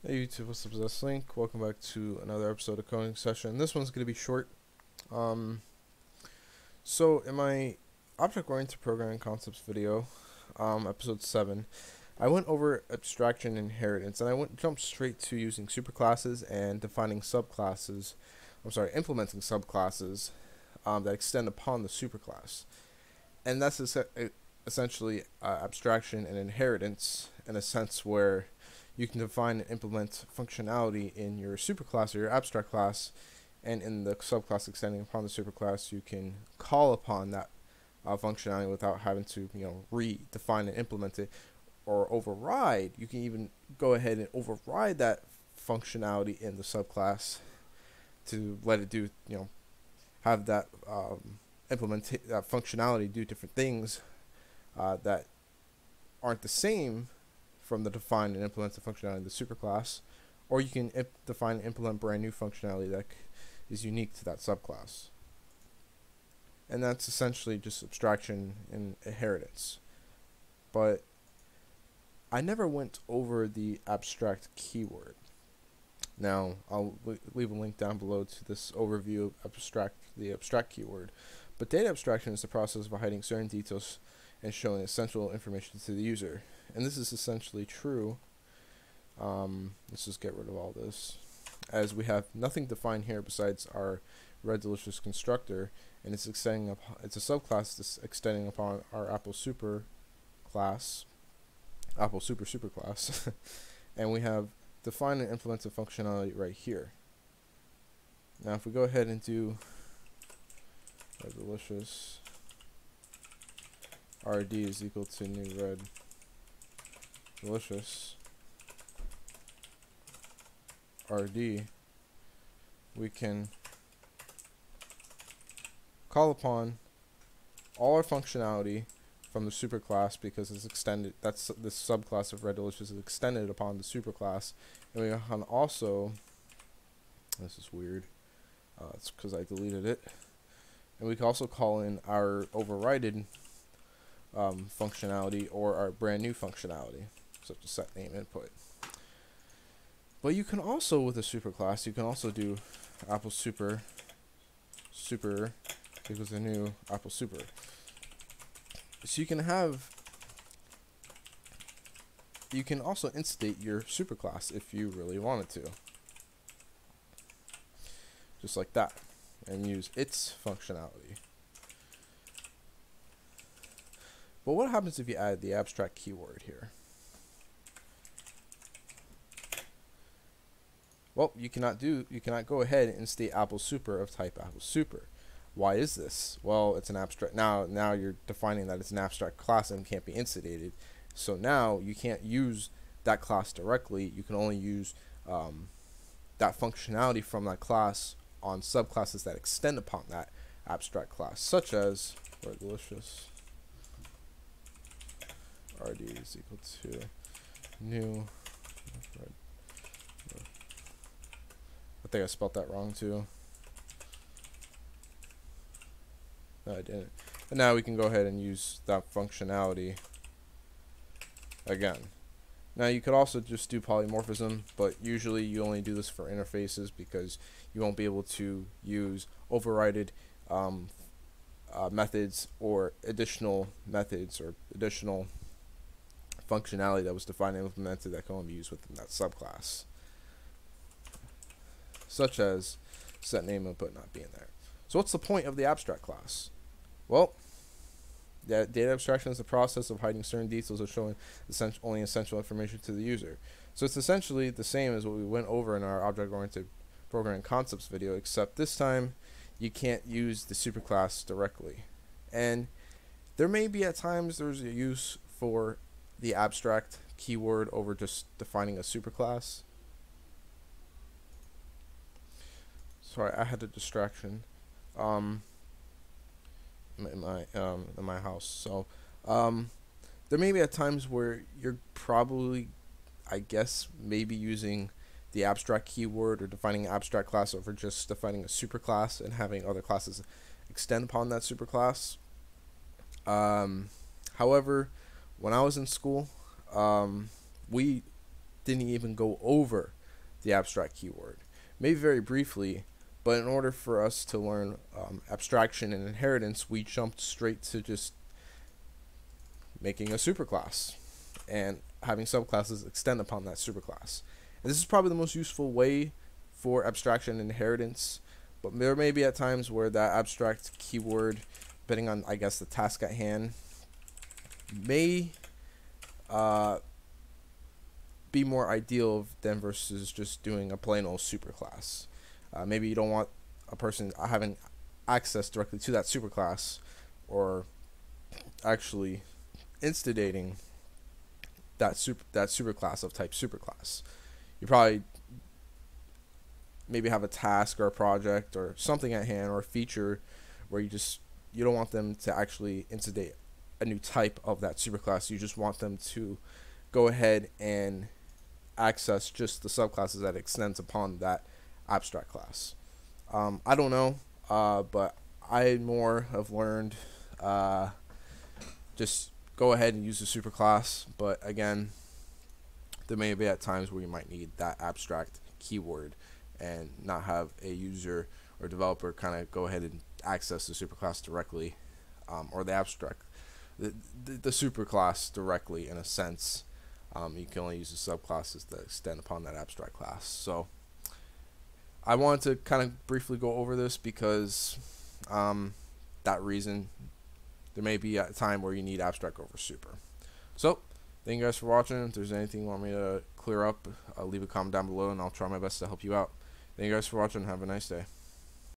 Hey YouTube, what's up? This Link. Welcome back to another episode of Coding Session. This one's going to be short. Um, so in my Object-Oriented Programming Concepts video, episode 7, I went over abstraction and inheritance, and I jumped straight to using superclasses and defining subclasses. Implementing subclasses that extend upon the superclass, and that's essentially abstraction and inheritance in a sense where you can define and implement functionality in your superclass or your abstract class, and in the subclass extending upon the superclass, you can call upon that functionality without having to, redefine and implement it or override. You can even go ahead and override that functionality in the subclass to let it do, have that that functionality do different things that aren't the same from the define and implement the functionality in the superclass, or you can define and implement brand new functionality that is unique to that subclass. And that's essentially just abstraction and inheritance. But I never went over the abstract keyword. Now, I'll leave a link down below to this overview of the abstract keyword. But data abstraction is the process of hiding certain details and showing essential information to the user. And this is essentially true. Let's just get rid of all this, as we have nothing defined here besides our red delicious constructor, and it's extending up. It's a subclass that's extending upon our Apple Super class, Apple Super class, and we have defined and implemented functionality right here. Now, if we go ahead and do red delicious RD is equal to new red delicious RD, we can call upon all our functionality from the superclass because it's extended. That's this subclass of red delicious is extended upon the superclass, and we can also. This is weird. It's because I deleted it, and we can also call in our overridden functionality or our brand new functionality, such as set name input. But you can also, with a superclass, you can also do Apple Super equals a new Apple Super. So you can also instate your superclass if you really wanted to, just like that, and use its functionality. But what happens if you add the abstract keyword here? Well, you cannot go ahead and state Apple Super of type Apple Super. Why is this? Well, it's an abstract. Now you're defining that it's an abstract class and can't be instated. So now you can't use that class directly. You can only use that functionality from that class on subclasses that extend upon that abstract class, such as delicious RD is equal to new. I think I spelled that wrong too. No, I didn't. And now we can go ahead and use that functionality again. Now you could also just do polymorphism, but usually you only do this for interfaces because you won't be able to use overridden methods or additional methods or additional functionality that was defined and implemented that can only be used within that subclass, such as set name input not being there. So what's the point of the abstract class? Well, data abstraction is the process of hiding certain details or showing only essential information to the user. So it's essentially the same as what we went over in our object-oriented programming concepts video, except this time you can't use the superclass directly. And there may be at times there's a use for the abstract keyword over just defining a superclass. Sorry, I had a distraction in my house. So there may be at times where you're probably, I guess, maybe using the abstract keyword or defining an abstract class over just defining a superclass and having other classes extend upon that superclass. However, when I was in school, we didn't even go over the abstract keyword. Maybe very briefly, but in order for us to learn abstraction and inheritance, we jumped straight to just making a superclass and having subclasses extend upon that superclass. And this is probably the most useful way for abstraction and inheritance, but there may be at times where that abstract keyword, depending on, I guess, the task at hand, may be more ideal than versus just doing a plain old superclass. Maybe you don't want a person having access directly to that superclass, or actually instigating that superclass of type superclass. You probably maybe have a task or a project or something at hand or a feature where you don't want them to actually instigate a new type of that superclass. You just want them to go ahead and access just the subclasses that extends upon that abstract class. I don't know, but I more have learned just go ahead and use the superclass, but again, there may be at times where you might need that abstract keyword and not have a user or developer kind of go ahead and access the superclass directly, or the superclass directly in a sense. You can only use the subclasses that extend upon that abstract class. So I wanted to kind of briefly go over this because that reason, there may be a time where you need abstract over super. So thank you guys for watching. If there's anything you want me to clear up, leave a comment down below and I'll try my best to help you out. Thank you guys for watching. Have a nice day.